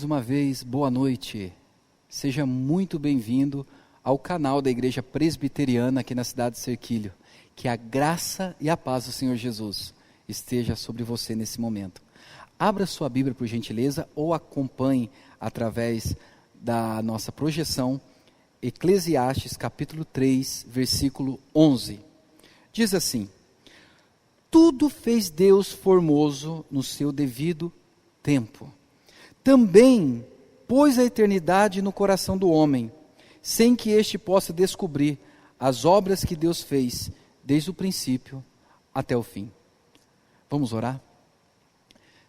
uma vez, boa noite. Seja muito bem-vindo ao canal da Igreja Presbiteriana aqui na cidade de Serquilho. Que a graça e a paz do Senhor Jesus esteja sobre você nesse momento. Abra sua Bíblia, por gentileza, ou acompanhe através da nossa projeção, Eclesiastes capítulo 3, versículo 11. Diz assim: tudo fez Deus formoso no seu devido tempo. Também pôs a eternidade no coração do homem, sem que este possa descobrir as obras que Deus fez, desde o princípio até o fim. Vamos orar?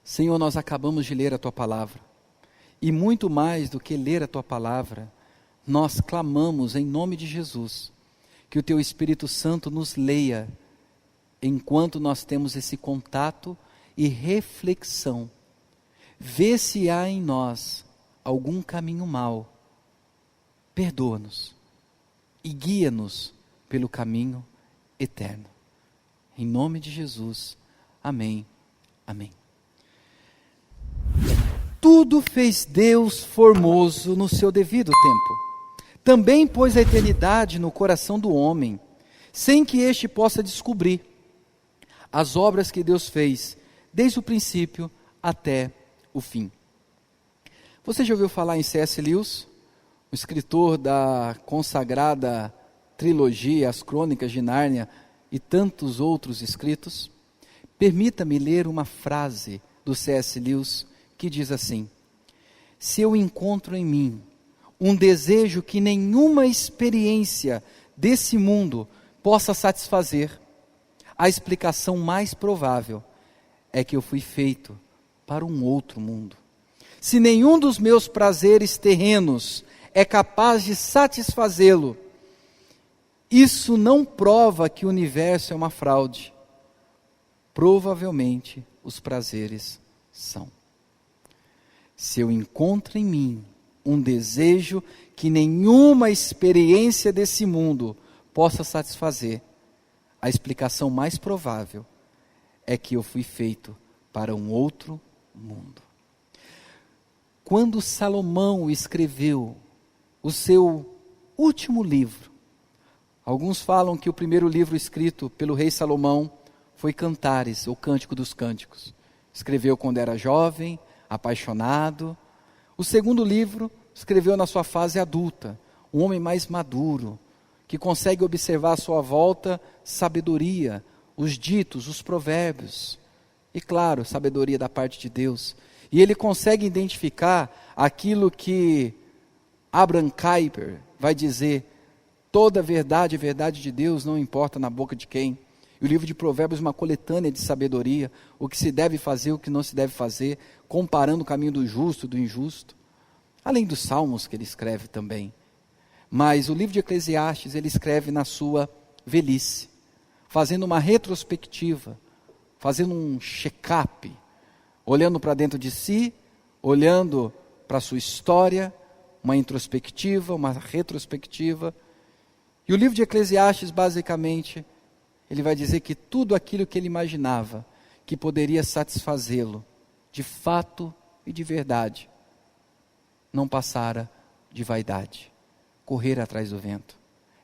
Senhor, nós acabamos de ler a Tua Palavra, e muito mais do que ler a Tua Palavra, nós clamamos em nome de Jesus, que o Teu Espírito Santo nos leia, enquanto nós temos esse contato e reflexão. Vê se há em nós algum caminho mau, perdoa-nos e guia-nos pelo caminho eterno. Em nome de Jesus, amém, amém. Tudo fez Deus formoso no seu devido tempo. Também pôs a eternidade no coração do homem, sem que este possa descobrir as obras que Deus fez, desde o princípio até o fim. Você já ouviu falar em C.S. Lewis, o escritor da consagrada trilogia As Crônicas de Nárnia e tantos outros escritos? Permita-me ler uma frase do C.S. Lewis que diz assim: se eu encontro em mim um desejo que nenhuma experiência desse mundo possa satisfazer, a explicação mais provável é que eu fui feito para um outro mundo. Se nenhum dos meus prazeres terrenos é capaz de satisfazê-lo, isso não prova que o universo é uma fraude. Provavelmente os prazeres são. Se eu encontro em mim um desejo que nenhuma experiência desse mundo possa satisfazer, a explicação mais provável é que eu fui feito para um outro mundo. Quando Salomão escreveu o seu último livro, alguns falam que o primeiro livro escrito pelo rei Salomão foi Cantares, ou Cântico dos Cânticos. Escreveu quando era jovem, apaixonado. O segundo livro escreveu na sua fase adulta, um homem mais maduro, que consegue observar à sua volta sabedoria, os ditos, os provérbios, e claro, sabedoria da parte de Deus. E ele consegue identificar aquilo que Abraham Kuyper vai dizer: toda verdade é verdade de Deus, não importa na boca de quem. E o livro de Provérbios é uma coletânea de sabedoria, o que se deve fazer, o que não se deve fazer, comparando o caminho do justo e do injusto, além dos salmos que ele escreve também. Mas o livro de Eclesiastes ele escreve na sua velhice, fazendo uma retrospectiva, fazendo um check-up, olhando para dentro de si, olhando para a sua história, uma introspectiva, uma retrospectiva. E o livro de Eclesiastes, basicamente, ele vai dizer que tudo aquilo que ele imaginava que poderia satisfazê-lo, de fato e de verdade, não passara de vaidade, correr atrás do vento,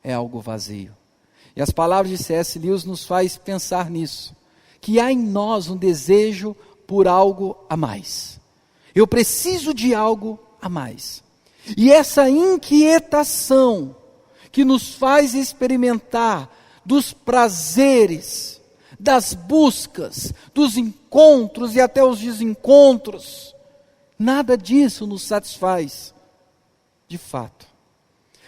é algo vazio. E as palavras de C.S. Lewis nos faz pensar nisso, que há em nós um desejo por algo a mais. Eu preciso de algo a mais. E essa inquietação que nos faz experimentar dos prazeres, das buscas, dos encontros e até os desencontros, nada disso nos satisfaz de fato.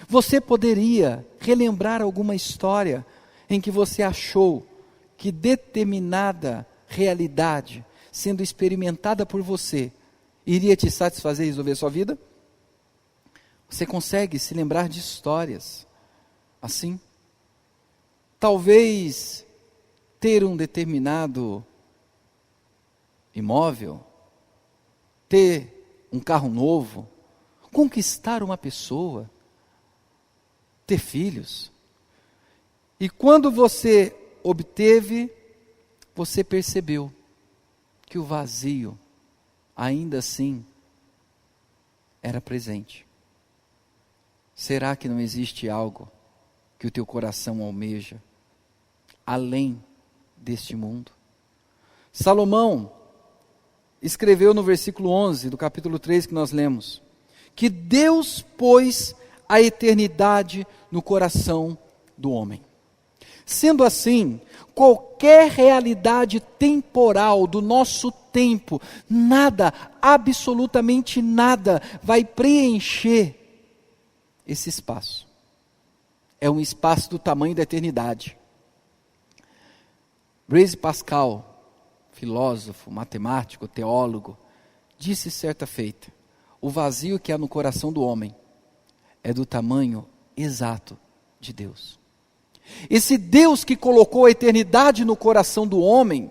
Você poderia relembrar alguma história em que você achou que determinada realidade, sendo experimentada por você, iria te satisfazer e resolver sua vida? Você consegue se lembrar de histórias assim? Talvez ter um determinado imóvel, ter um carro novo, conquistar uma pessoa, ter filhos. E quando você obteve, você percebeu que o vazio ainda assim era presente. Será que não existe algo que o teu coração almeja, além deste mundo? Salomão escreveu no versículo 11 do capítulo 3 que nós lemos, que Deus pôs a eternidade no coração do homem. Sendo assim, qualquer realidade temporal do nosso tempo, nada, absolutamente nada, vai preencher esse espaço. É um espaço do tamanho da eternidade. Blaise Pascal, filósofo, matemático, teólogo, disse certa feita: o vazio que há no coração do homem é do tamanho exato de Deus. Esse Deus que colocou a eternidade no coração do homem,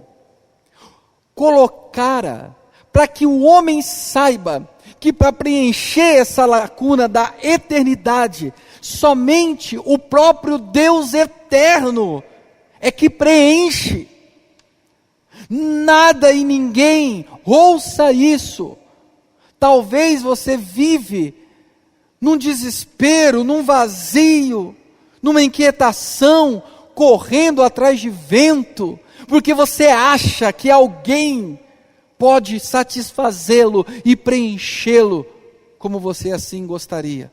colocara para que o homem saiba que para preencher essa lacuna da eternidade, somente o próprio Deus eterno é que preenche. Nada e ninguém, ouça isso. Talvez você vive num desespero, num vazio, numa inquietação, correndo atrás de vento, porque você acha que alguém pode satisfazê-lo e preenchê-lo como você assim gostaria.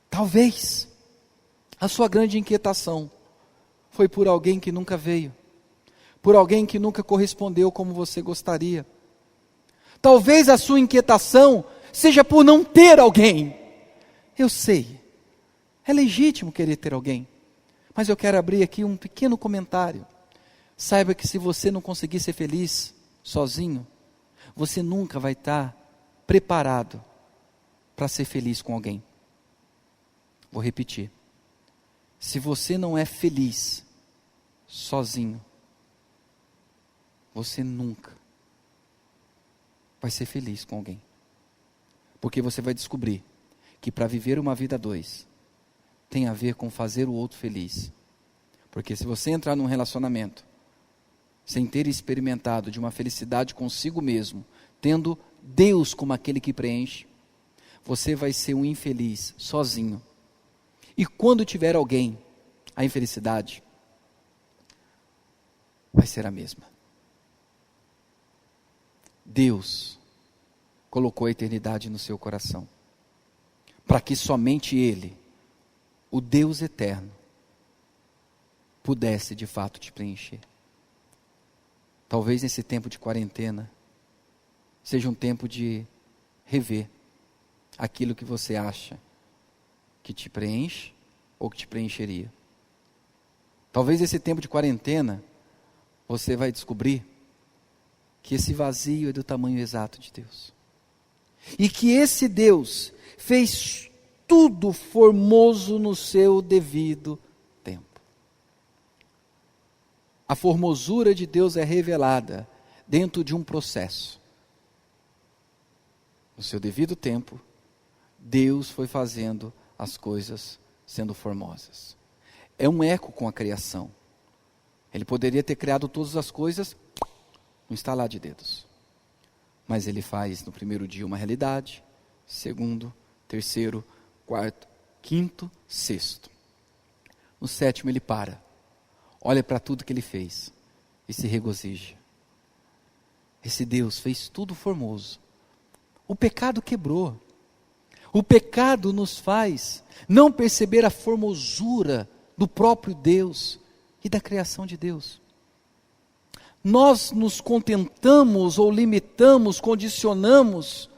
Talvez a sua grande inquietação foi por alguém que nunca veio, por alguém que nunca correspondeu como você gostaria. Talvez a sua inquietação seja por não ter alguém. Eu sei, é legítimo querer ter alguém, mas eu quero abrir aqui um pequeno comentário. Saiba que se você não conseguir ser feliz sozinho, você nunca vai estar preparado para ser feliz com alguém. Vou repetir. Se você não é feliz sozinho, você nunca vai ser feliz com alguém. Porque você vai descobrir que para viver uma vida a dois, tem a ver com fazer o outro feliz. Porque se você entrar num relacionamento, sem ter experimentado de uma felicidade consigo mesmo, tendo Deus como aquele que preenche, você vai ser um infeliz sozinho. E quando tiver alguém, a infelicidade vai ser a mesma. Deus colocou a eternidade no seu coração, para que somente Ele, o Deus eterno, pudesse de fato te preencher. Talvez nesse tempo de quarentena, seja um tempo de rever aquilo que você acha que te preenche ou que te preencheria. Talvez esse tempo de quarentena, você vai descobrir que esse vazio é do tamanho exato de Deus. E que esse Deus fez tudo formoso no seu devido tempo. A formosura de Deus é revelada dentro de um processo. No seu devido tempo, Deus foi fazendo as coisas sendo formosas. É um eco com a criação. Ele poderia ter criado todas as coisas no estalar de dedos. Mas Ele faz no primeiro dia uma realidade, segundo, terceiro, quarto, quinto, sexto. No sétimo Ele para, olha para tudo que Ele fez e se regozija. Esse Deus fez tudo formoso. O pecado quebrou. O pecado nos faz não perceber a formosura do próprio Deus e da criação de Deus. Nós nos contentamos ou limitamos, condicionamos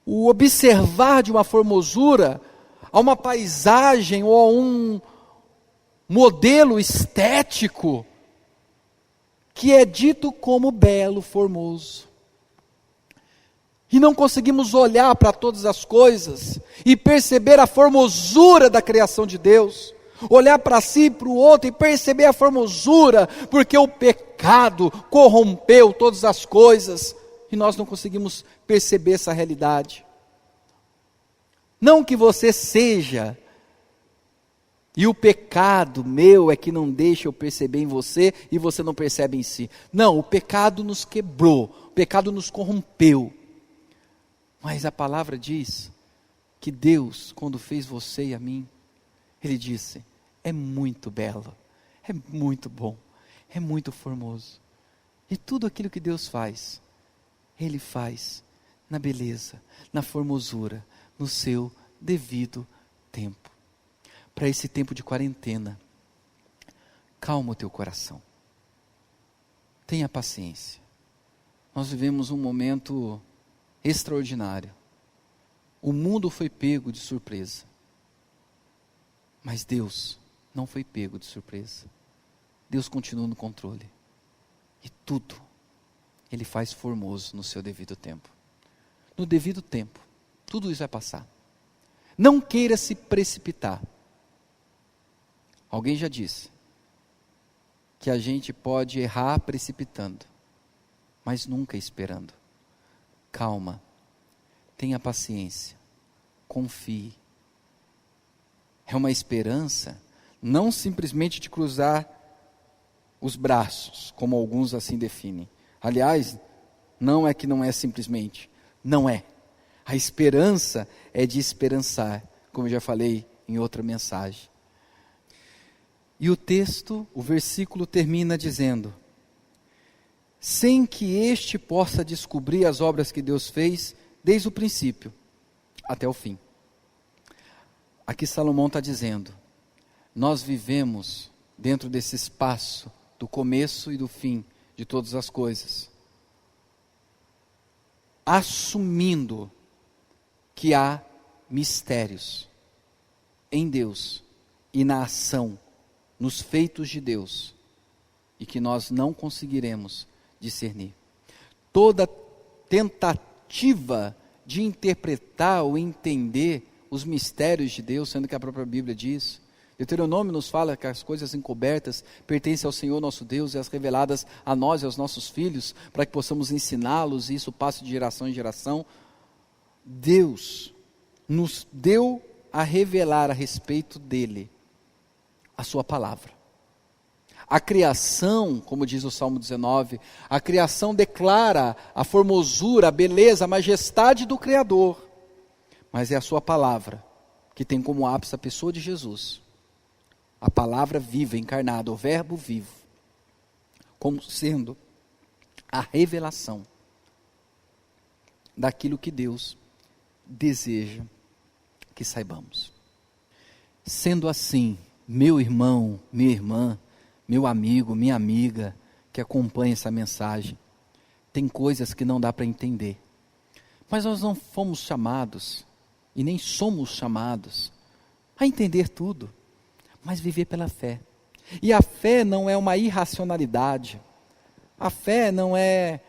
o observar de uma formosura a uma paisagem ou a um modelo estético que é dito como belo, formoso. E não conseguimos olhar para todas as coisas e perceber a formosura da criação de Deus. Olhar para si e para o outro e perceber a formosura, porque o pecado corrompeu todas as coisas e nós não conseguimos perceber essa realidade. Não que você seja, e o pecado meu é que não deixa eu perceber em você e você não percebe em si. Não, o pecado nos quebrou, o pecado nos corrompeu. Mas a palavra diz que Deus, quando fez você e a mim, Ele disse, é muito belo, é muito bom, é muito formoso. E tudo aquilo que Deus faz, Ele faz na beleza, na formosura, no seu devido tempo. Para esse tempo de quarentena, calma o teu coração. Tenha paciência. Nós vivemos um momento extraordinário. O mundo foi pego de surpresa. Mas Deus não foi pego de surpresa. Deus continua no controle. E tudo Ele faz formoso no seu devido tempo. No devido tempo, tudo isso vai passar. Não queira se precipitar. Alguém já disse que a gente pode errar precipitando, mas nunca esperando. Calma, tenha paciência, confie. É uma esperança, não simplesmente de cruzar os braços, como alguns assim definem. Aliás, não é que não é simplesmente, não é. A esperança é de esperançar, como eu já falei em outra mensagem. E o texto, o versículo termina dizendo, sem que este possa descobrir as obras que Deus fez, desde o princípio até o fim. Aqui Salomão está dizendo, nós vivemos dentro desse espaço do começo e do fim de todas as coisas, assumindo que há mistérios em Deus e na ação, nos feitos de Deus, e que nós não conseguiremos discernir. Toda tentativa de interpretar ou entender os mistérios de Deus, sendo que a própria Bíblia diz, Deuteronômio nos fala que as coisas encobertas pertencem ao Senhor nosso Deus e as reveladas a nós e aos nossos filhos, para que possamos ensiná-los e isso passe de geração em geração. Deus nos deu a revelar a respeito dele a sua palavra. A criação, como diz o Salmo 19, a criação declara a formosura, a beleza, a majestade do Criador. Mas é a sua palavra que tem como ápice a pessoa de Jesus. A palavra viva, encarnada, o verbo vivo, como sendo a revelação daquilo que Deus deseja que saibamos. Sendo assim, meu irmão, minha irmã, meu amigo, minha amiga, que acompanha essa mensagem, tem coisas que não dá para entender. Mas nós não fomos chamados, e nem somos chamados, a entender tudo, mas viver pela fé. E a fé não é uma irracionalidade, a fé não é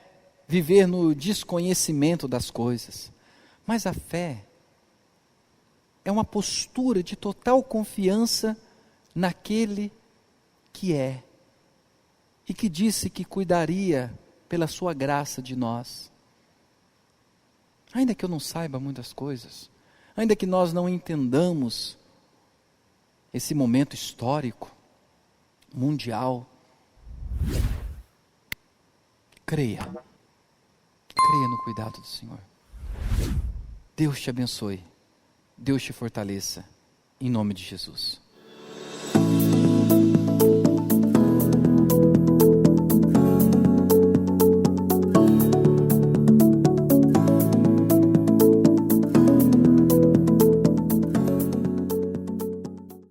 viver no desconhecimento das coisas, mas a fé é uma postura de total confiança naquele que é, e que disse que cuidaria pela sua graça de nós. Ainda que eu não saiba muitas coisas, ainda que nós não entendamos esse momento histórico, mundial, creia no cuidado do Senhor. Deus te abençoe, Deus te fortaleça, em nome de Jesus.